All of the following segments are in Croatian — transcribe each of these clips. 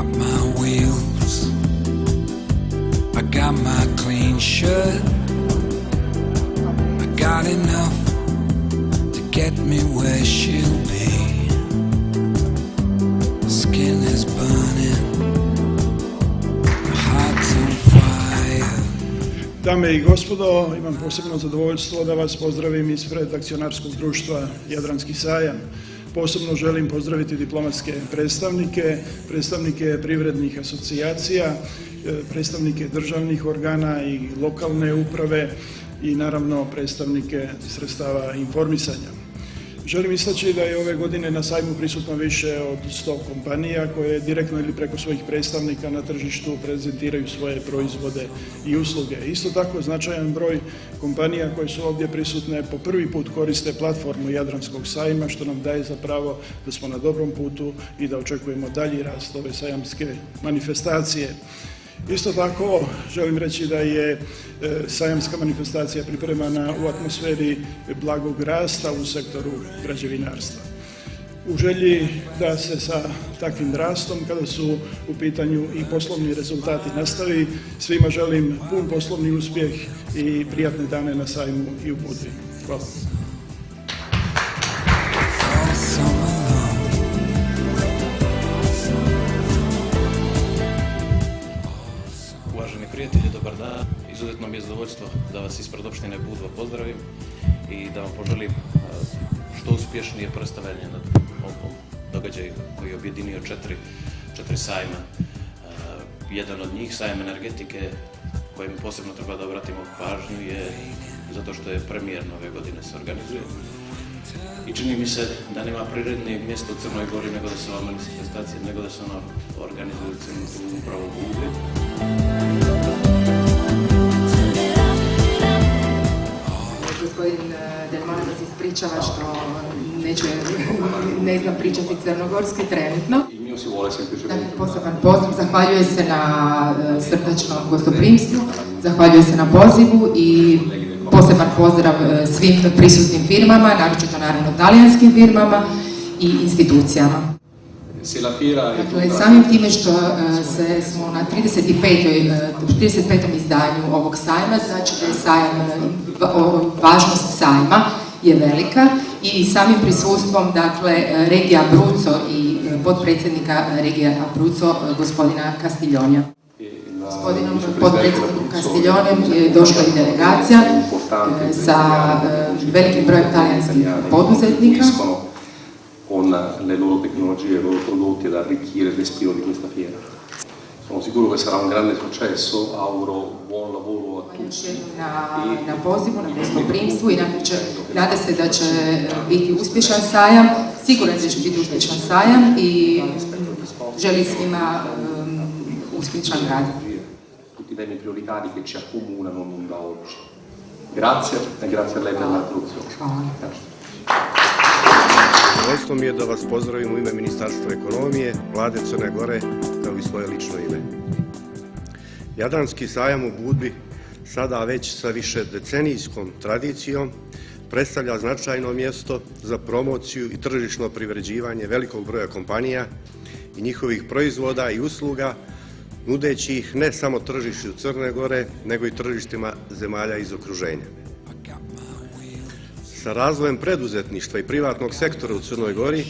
got my wheels, I got my clean shirt, I got enough to get me where she'll be. Skin is burning, heart's on fire. Dame i gospodo, imam posebno zadovoljstvo da vas pozdravim ispred akcionarskog društva Jadranski sajam. Posebno želim pozdraviti diplomatske predstavnike privrednih asocijacija, predstavnike državnih organa i lokalne uprave i naravno predstavnike sredstava informisanja. Želim istaći da je ove godine na sajmu prisutno više od 100 kompanija koje direktno ili preko svojih predstavnika na tržištu prezentiraju svoje proizvode i usluge. Isto tako značajan broj kompanija koje su ovdje prisutne po prvi put koriste platformu Jadranskog sajma, što nam daje za pravo da smo na dobrom putu i da očekujemo dalji rast ove sajamske manifestacije. Isto tako želim reći da je sajamska manifestacija pripremana u atmosferi blagog rasta u sektoru građevinarstva. U želji da se sa takvim rastom, kada su u pitanju i poslovni rezultati, nastavi, svima želim pun poslovni uspjeh i prijatne dane na sajmu i u Budvi. Hvala. Uvaženi prijatelji, dobar dan. Izuzetno mi je zadovoljstvo da vas ispred opštine Budva pozdravim i da vam poželim što uspješnije predstavljanje na ovom događaju koji je objedinio četiri sajma. Jedan od njih, sajam energetike, kojem posebno treba da obratimo pažnju, je zato što je premijerno ove godine se organizuje. I čini mi se da nema prirodnijeg mjesta u Crnoj Gori nego da se ova manifestacija, nego da se ona organizuje upravo u Budvi. Gospodin Delman se ispričava što ne znam pričati crnogorski trenutno. Dakle, poseban pozdrav, zahvaljuje se na srdačnom gostoprimstvu, zahvaljuje se na pozivu i poseban pozdrav svim prisutnim firmama, naročito naravno talijanskim firmama i institucijama. Dakle, samim time što smo na 35. izdanju ovog sajma, znači da je važnost sajma je velika i samim prisustvom, dakle, regija Abruzzo i potpredsjednika regija Abruzzo, gospodina Castiglionea. Gospodinom potpredsjednikom Castiglioneom je došla i delegacija sa velikim brojem talijanskih poduzetnika. Con le loro tecnologie, i loro prodotti ad arricchire il respiro di questa fiera. Sono sicuro che sarà un grande successo, auguro buon lavoro a tutti. Na pozivu, na gostoprimstvu i nada se da će biti uspješan sajam, siguran da će biti uspješan sajam i želim svima uspješan rad. Tutti i temi prioritari che ci accomunano non da oggi. Grazie e grazie a lei per la traduzione. Zadovoljstvo mi je da vas pozdravim u ime Ministarstva ekonomije, Vlade Crne Gore, kao i svoje lično ime. Jadranski sajam u Budvi, sada već sa više decenijskom tradicijom, predstavlja značajno mjesto za promociju i tržišno privređivanje velikog broja kompanija i njihovih proizvoda i usluga, nudeći ih ne samo tržištu Crne Gore, nego i tržištima zemalja iz okruženja. Sa razvojem preduzetništva i privatnog sektora u Crnoj Gori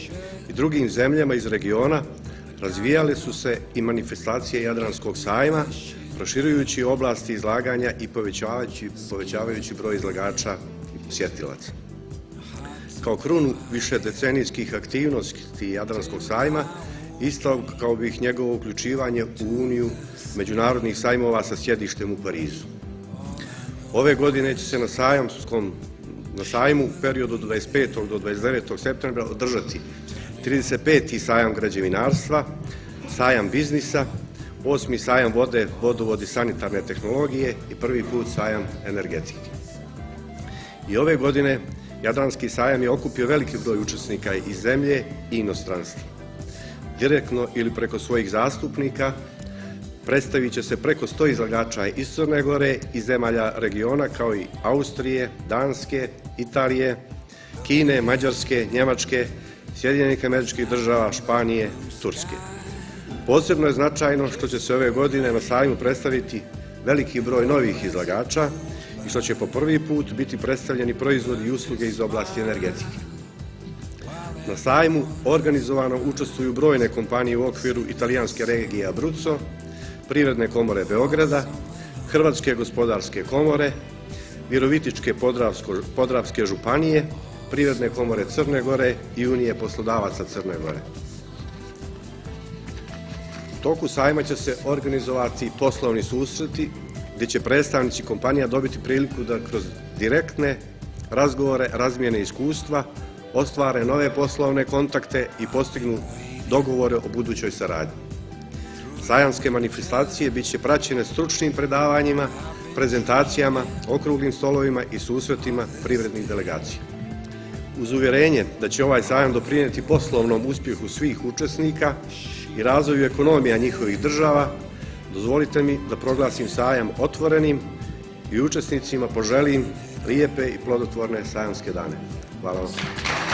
i drugim zemljama iz regiona razvijale su se i manifestacije Jadranskog sajma, proširujući oblasti izlaganja i povećavajući broj izlagača i posjetilaca. Kao krunu višedecenijskih aktivnosti Jadranskog sajma istakao bih njegovo uključivanje u Uniju međunarodnih sajmova sa sjedištem u Parizu. Ove godine će se na sajmu u periodu od 25. do 29. septembra održati 35. sajam građevinarstva, sajam biznisa, 8. sajam vode, vodovod i sanitarne tehnologije i prvi put sajam energetike. I ove godine Jadranski sajam je okupio veliki broj učesnika iz zemlje i inostranstva. Direktno ili preko svojih zastupnika predstavit će se preko 100 izlagača iz Crne Gore i zemalja regiona kao i Austrije, Danske, Italije, Kine, Mađarske, Njemačke, Sjedinjenih Američkih Država, Španije, Turske. Posebno je značajno što će se ove godine na sajmu predstaviti veliki broj novih izlagača i što će po prvi put biti predstavljeni proizvodi i usluge iz oblasti energetike. Na sajmu organizovano učestvuju brojne kompanije u okviru italijanske regije Abruzzo, Privredne komore Beograda, Hrvatske gospodarske komore, Virovitičke Podravske županije, Privredne komore Crne Gore i Unije poslodavaca Crne Gore. U toku sajma će se organizovati poslovni susreti gdje će predstavnici kompanija dobiti priliku da kroz direktne razgovore, razmijene iskustva, ostvare nove poslovne kontakte i postignu dogovore o budućoj saradnji. Sajamske manifestacije bit će praćene stručnim predavanjima, prezentacijama, okruglim stolovima i susretima privrednih delegacija. Uz uvjerenje da će ovaj sajam doprinijeti poslovnom uspjehu svih učesnika i razvoju ekonomija njihovih država, dozvolite mi da proglasim sajam otvorenim i učesnicima poželim lijepe i plodotvorne sajamske dane. Hvala vam.